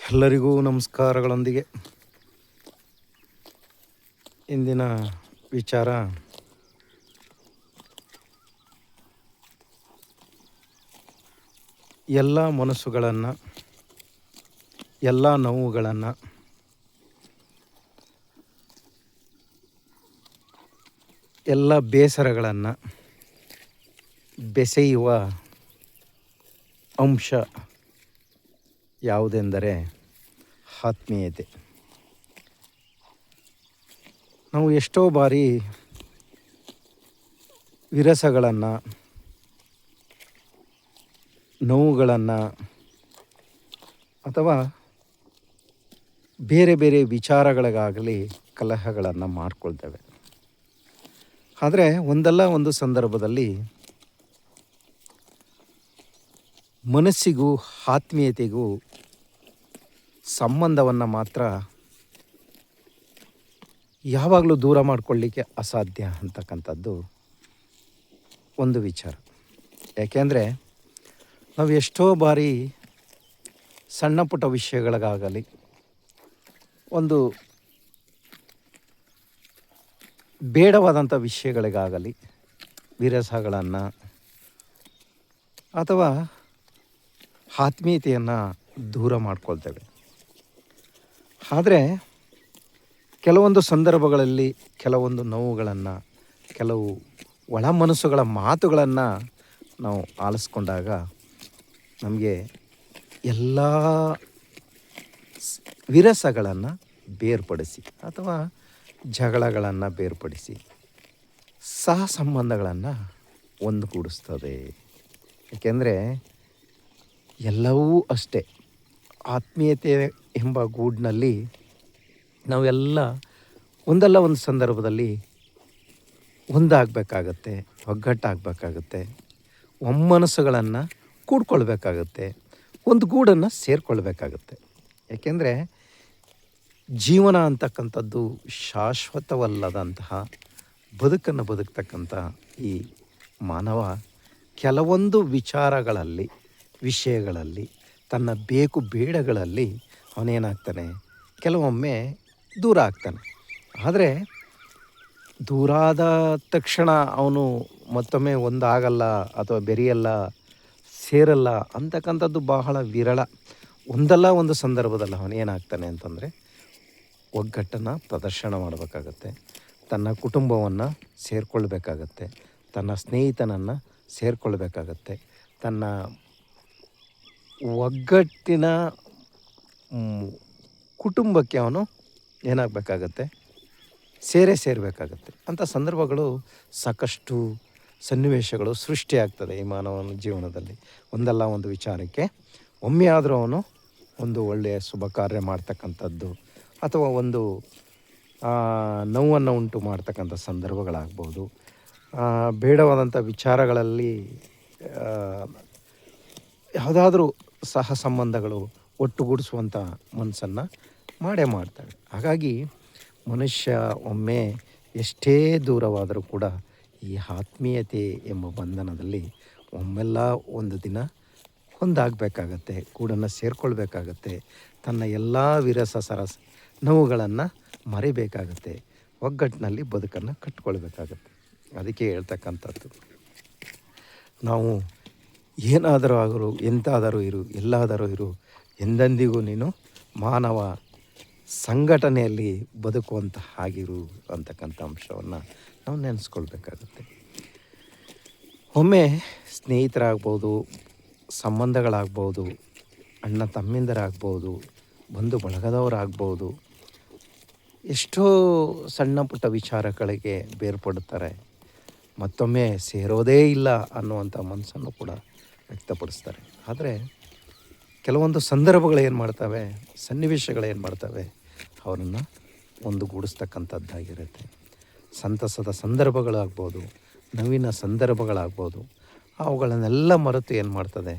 ಎಲ್ಲರಿಗೂ ನಮಸ್ಕಾರಗಳೊಂದಿಗೆ ಇಂದಿನ ವಿಚಾರ ಎಲ್ಲ ಮನಸ್ಸುಗಳನ್ನು, ಎಲ್ಲ ನೋವುಗಳನ್ನು, ಎಲ್ಲ ಬೇಸರಗಳನ್ನು ಬೆಸೆಯುವ ಅಂಶ ಯಾವುದೆಂದರೆ ಆತ್ಮೀಯತೆ. ನಾವು ಎಷ್ಟೋ ಬಾರಿ ವಿರಸಗಳನ್ನು, ನೋವುಗಳನ್ನು ಅಥವಾ ಬೇರೆ ಬೇರೆ ವಿಚಾರಗಳಿಗಾಗಲಿ ಕಲಹಗಳನ್ನು ಮಾಡಿಕೊಳ್ತೇವೆ. ಆದರೆ ಒಂದಲ್ಲ ಒಂದು ಸಂದರ್ಭದಲ್ಲಿ ಮನಸ್ಸಿಗೂ ಆತ್ಮೀಯತೆಗೂ ಸಂಬಂಧವನ್ನು ಮಾತ್ರ ಯಾವಾಗಲೂ ದೂರ ಮಾಡಿಕೊಳ್ಳಿಕ್ಕೆ ಅಸಾಧ್ಯ ಅಂತಕ್ಕಂಥದ್ದು ಒಂದು ವಿಚಾರ. ಯಾಕೆಂದರೆ ನಾವು ಎಷ್ಟೋ ಬಾರಿ ಸಣ್ಣ ಪುಟ್ಟ ವಿಷಯಗಳಿಗಾಗಲಿ, ಒಂದು ಬೇಡವಾದಂಥ ವಿಷಯಗಳಿಗಾಗಲಿ ವಿರಸಗಳನ್ನು ಅಥವಾ ಆತ್ಮೀಯತೆಯನ್ನು ದೂರ ಮಾಡ್ಕೊಳ್ತೇವೆ. ಆದರೆ ಕೆಲವೊಂದು ಸಂದರ್ಭಗಳಲ್ಲಿ ಕೆಲವೊಂದು ನೋವುಗಳನ್ನು, ಕೆಲವು ಒಳ ಮನಸ್ಸುಗಳ ಮಾತುಗಳನ್ನು ನಾವು ಆಲಿಸ್ಕೊಂಡಾಗ ನಮಗೆ ಎಲ್ಲ ವಿರಸಗಳನ್ನು ಬೇರ್ಪಡಿಸಿ ಅಥವಾ ಜಗಳಗಳನ್ನು ಬೇರ್ಪಡಿಸಿ ಸಹ ಸಂಬಂಧಗಳನ್ನು ಒಂದುಗೂಡಿಸ್ತದೆ. ಏಕೆಂದರೆ ಎಲ್ಲವೂ ಅಷ್ಟೇ, ಆತ್ಮೀಯತೆ ಎಂಬ ಗೂಡಿನಲ್ಲಿ ನಾವೆಲ್ಲ ಒಂದಲ್ಲ ಒಂದು ಸಂದರ್ಭದಲ್ಲಿ ಒಂದಾಗಬೇಕಾಗತ್ತೆ, ಒಗ್ಗಟ್ಟಾಗಬೇಕಾಗತ್ತೆ, ಒಮ್ಮನಸ್ಸುಗಳನ್ನು ಕೂಡ್ಕೊಳ್ಬೇಕಾಗತ್ತೆ, ಒಂದು ಗೂಡನ್ನು ಸೇರಿಕೊಳ್ಬೇಕಾಗತ್ತೆ. ಏಕೆಂದರೆ ಜೀವನ ಅಂತಕ್ಕಂಥದ್ದು ಶಾಶ್ವತವಲ್ಲದಂತಹ ಬದುಕನ್ನು ಬದುಕ್ತಕ್ಕಂಥ ಈ ಮಾನವ ಕೆಲವೊಂದು ವಿಷಯಗಳಲ್ಲಿ ತನ್ನ ಬೇಕು ಬೇಡಗಳಲ್ಲಿ ಅವನೇನಾಗ್ತಾನೆ, ಕೆಲವೊಮ್ಮೆ ದೂರ ಆಗ್ತಾನೆ. ಆದರೆ ದೂರಾದ ತಕ್ಷಣ ಅವನು ಮತ್ತೊಮ್ಮೆ ಒಂದಾಗಲ್ಲ ಅಥವಾ ಬೆರೆಯಲ್ಲ, ಸೇರಲ್ಲ ಅಂತಕ್ಕಂಥದ್ದು ಬಹಳ ವಿರಳ. ಒಂದಲ್ಲ ಒಂದು ಸಂದರ್ಭದಲ್ಲಿ ಅವನೇನಾಗ್ತಾನೆ ಅಂತಂದರೆ ಒಗ್ಗಟ್ಟನ್ನು ಪ್ರದರ್ಶನ ಮಾಡಬೇಕಾಗತ್ತೆ, ತನ್ನ ಕುಟುಂಬವನ್ನು ಸೇರಿಕೊಳ್ಬೇಕಾಗತ್ತೆ, ತನ್ನ ಸ್ನೇಹಿತನನ್ನು ಸೇರಿಕೊಳ್ಬೇಕಾಗತ್ತೆ, ತನ್ನ ಒಗ್ಗಟ್ಟಿನ ಕುಟುಂಬಕ್ಕೆ ಅವನು ಏನಾಗಬೇಕಾಗತ್ತೆ, ಸೇರಬೇಕಾಗತ್ತೆ. ಅಂಥ ಸಂದರ್ಭಗಳು ಸಾಕಷ್ಟು ಸನ್ನಿವೇಶಗಳು ಸೃಷ್ಟಿಯಾಗ್ತದೆ ಈ ಮಾನವನ ಜೀವನದಲ್ಲಿ. ಒಂದಲ್ಲ ಒಂದು ವಿಚಾರಕ್ಕೆ ಒಮ್ಮೆ ಆದರೂ ಅವನು ಒಂದು ಒಳ್ಳೆಯ ಶುಭ ಕಾರ್ಯ ಮಾಡ್ತಕ್ಕಂಥದ್ದು ಅಥವಾ ಒಂದು ನೋವನ್ನು ಉಂಟು ಮಾಡ್ತಕ್ಕಂಥ ಸಂದರ್ಭಗಳಾಗ್ಬೋದು, ಬೇಡವಾದಂಥ ವಿಚಾರಗಳಲ್ಲಿ ಯಾವುದಾದ್ರೂ ಸಹ ಸಂಬಂಧಗಳು ಒಟ್ಟುಗೂಡಿಸುವಂಥ ಮನಸ್ಸನ್ನು ಮಾಡೇ ಮಾಡ್ತವೆ. ಹಾಗಾಗಿ ಮನುಷ್ಯ ಒಮ್ಮೆ ಎಷ್ಟೇ ದೂರವಾದರೂ ಕೂಡ ಈ ಆತ್ಮೀಯತೆ ಎಂಬ ಬಂಧನದಲ್ಲಿ ಒಮ್ಮೆಲ್ಲ ಒಂದು ದಿನ ಒಂದಾಗಬೇಕಾಗತ್ತೆ, ಗೂಡನ್ನು ಸೇರಿಕೊಳ್ಬೇಕಾಗತ್ತೆ, ತನ್ನ ಎಲ್ಲ ವಿರಸ ನೋವುಗಳನ್ನು ಮರಿಬೇಕಾಗತ್ತೆ, ಒಗ್ಗಟ್ಟಿನಲ್ಲಿ ಬದುಕನ್ನು ಕಟ್ಕೊಳ್ಬೇಕಾಗತ್ತೆ. ಅದಕ್ಕೆ ಹೇಳ್ತಕ್ಕಂಥದ್ದು, ನಾವು ಏನಾದರೂ ಆಗರು, ಎಂತಾದರೂ ಇರು, ಎಲ್ಲಾದರೂ ಇರು, ಎಂದೆಂದಿಗೂ ನೀನು ಮಾನವ ಸಂಘಟನೆಯಲ್ಲಿ ಬದುಕುವಂಥ ಆಗಿರು ಅಂತಕ್ಕಂಥ ಅಂಶವನ್ನು ನಾವು ನೆನೆಸ್ಕೊಳ್ಬೇಕಾಗತ್ತೆ. ಒಮ್ಮೆ ಸ್ನೇಹಿತರಾಗ್ಬೋದು, ಸಂಬಂಧಗಳಾಗ್ಬೋದು, ಅಣ್ಣ ತಮ್ಮಿಂದರಾಗ್ಬೋದು, ಬಂಧು ಬಳಗದವರಾಗ್ಬೋದು, ಎಷ್ಟೋ ಸಣ್ಣ ಪುಟ್ಟ ವಿಚಾರಗಳಿಗೆ ಬೇರ್ಪಡುತ್ತಾರೆ, ಮತ್ತೊಮ್ಮೆ ಸೇರೋದೇ ಇಲ್ಲ ಅನ್ನುವಂಥ ಮನಸ್ಸನ್ನು ಕೂಡ ವ್ಯಕ್ತಪಡಿಸ್ತಾರೆ. ಆದರೆ ಕೆಲವೊಂದು ಸಂದರ್ಭಗಳೇನು ಮಾಡ್ತವೆ, ಸನ್ನಿವೇಶಗಳೇನು ಮಾಡ್ತವೆ, ಅವರನ್ನು ಒಂದುಗೂಡಿಸ್ತಕ್ಕಂಥದ್ದಾಗಿರುತ್ತೆ. ಸಂತಸದ ಸಂದರ್ಭಗಳಾಗ್ಬೋದು, ನೋವಿನ ಸಂದರ್ಭಗಳಾಗ್ಬೋದು, ಅವುಗಳನ್ನೆಲ್ಲ ಮರೆತು ಏನು ಮಾಡ್ತದೆ,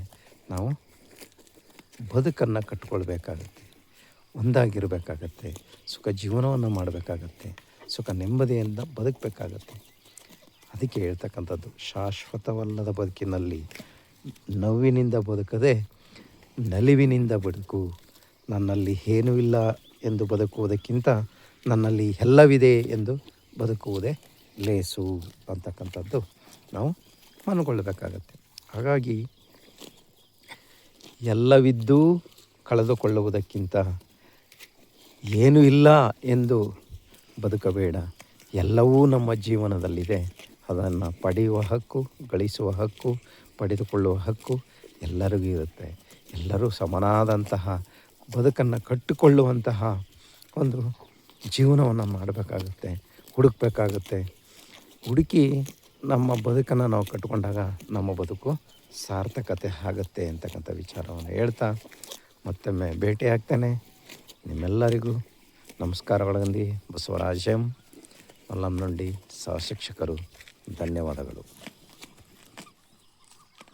ನಾವು ಬದುಕನ್ನು ಕಟ್ಕೊಳ್ಬೇಕಾಗತ್ತೆ, ಒಂದಾಗಿರಬೇಕಾಗತ್ತೆ, ಸುಖ ಜೀವನವನ್ನು ಮಾಡಬೇಕಾಗತ್ತೆ, ಸುಖ ನೆಮ್ಮದಿಯಿಂದ ಬದುಕಬೇಕಾಗತ್ತೆ. ಅದಕ್ಕೆ ಹೇಳ್ತಕ್ಕಂಥದ್ದು, ಶಾಶ್ವತವಲ್ಲದ ಬದುಕಿನಲ್ಲಿ ನೋವಿನಿಂದ ಬದುಕದೆ ನಲಿವಿನಿಂದ ಬದುಕು, ನನ್ನಲ್ಲಿ ಏನೂ ಇಲ್ಲ ಎಂದು ಬದುಕುವುದಕ್ಕಿಂತ ನನ್ನಲ್ಲಿ ಎಲ್ಲವಿದೆ ಎಂದು ಬದುಕುವುದೇ ಲೇಸು ಅಂತಕ್ಕಂಥದ್ದು ನಾವು ಮನಗೊಳ್ಳಬೇಕಾಗತ್ತೆ. ಹಾಗಾಗಿ ಎಲ್ಲವಿದ್ದೂ ಕಳೆದುಕೊಳ್ಳುವುದಕ್ಕಿಂತ ಏನೂ ಇಲ್ಲ ಎಂದು ಬದುಕಬೇಡ. ಎಲ್ಲವೂ ನಮ್ಮ ಜೀವನದಲ್ಲಿದೆ. ಅದನ್ನು ಪಡೆಯುವ ಹಕ್ಕು, ಗಳಿಸುವ ಹಕ್ಕು, ಪಡೆದುಕೊಳ್ಳುವ ಹಕ್ಕು ಎಲ್ಲರಿಗೂ ಇರುತ್ತೆ. ಎಲ್ಲರೂ ಸಮನಾದಂತಹ ಬದುಕನ್ನು ಕಟ್ಟಿಕೊಳ್ಳುವಂತಹ ಒಂದು ಜೀವನವನ್ನು ಮಾಡಬೇಕಾಗುತ್ತೆ, ಹುಡುಕಬೇಕಾಗುತ್ತೆ. ಹುಡುಕಿ ನಮ್ಮ ಬದುಕನ್ನು ನಾವು ಕಟ್ಟಿಕೊಂಡಾಗ ನಮ್ಮ ಬದುಕು ಸಾರ್ಥಕತೆ ಆಗುತ್ತೆ ಅಂತಕ್ಕಂಥ ವಿಚಾರವನ್ನು ಹೇಳ್ತಾ ಮತ್ತೊಮ್ಮೆ ಭೇಟಿ ಆಗ್ತೇನೆ. ನಿಮ್ಮೆಲ್ಲರಿಗೂ ನಮಸ್ಕಾರಗಳೊಂದಿಗೆ ಬಸವರಾಜ್ ಎಂ ಮಲ್ಲಮ್ಮನಹಳ್ಳಿ ಸಹ ಶಿಕ್ಷಕರು. ಧನ್ಯವಾದಗಳು.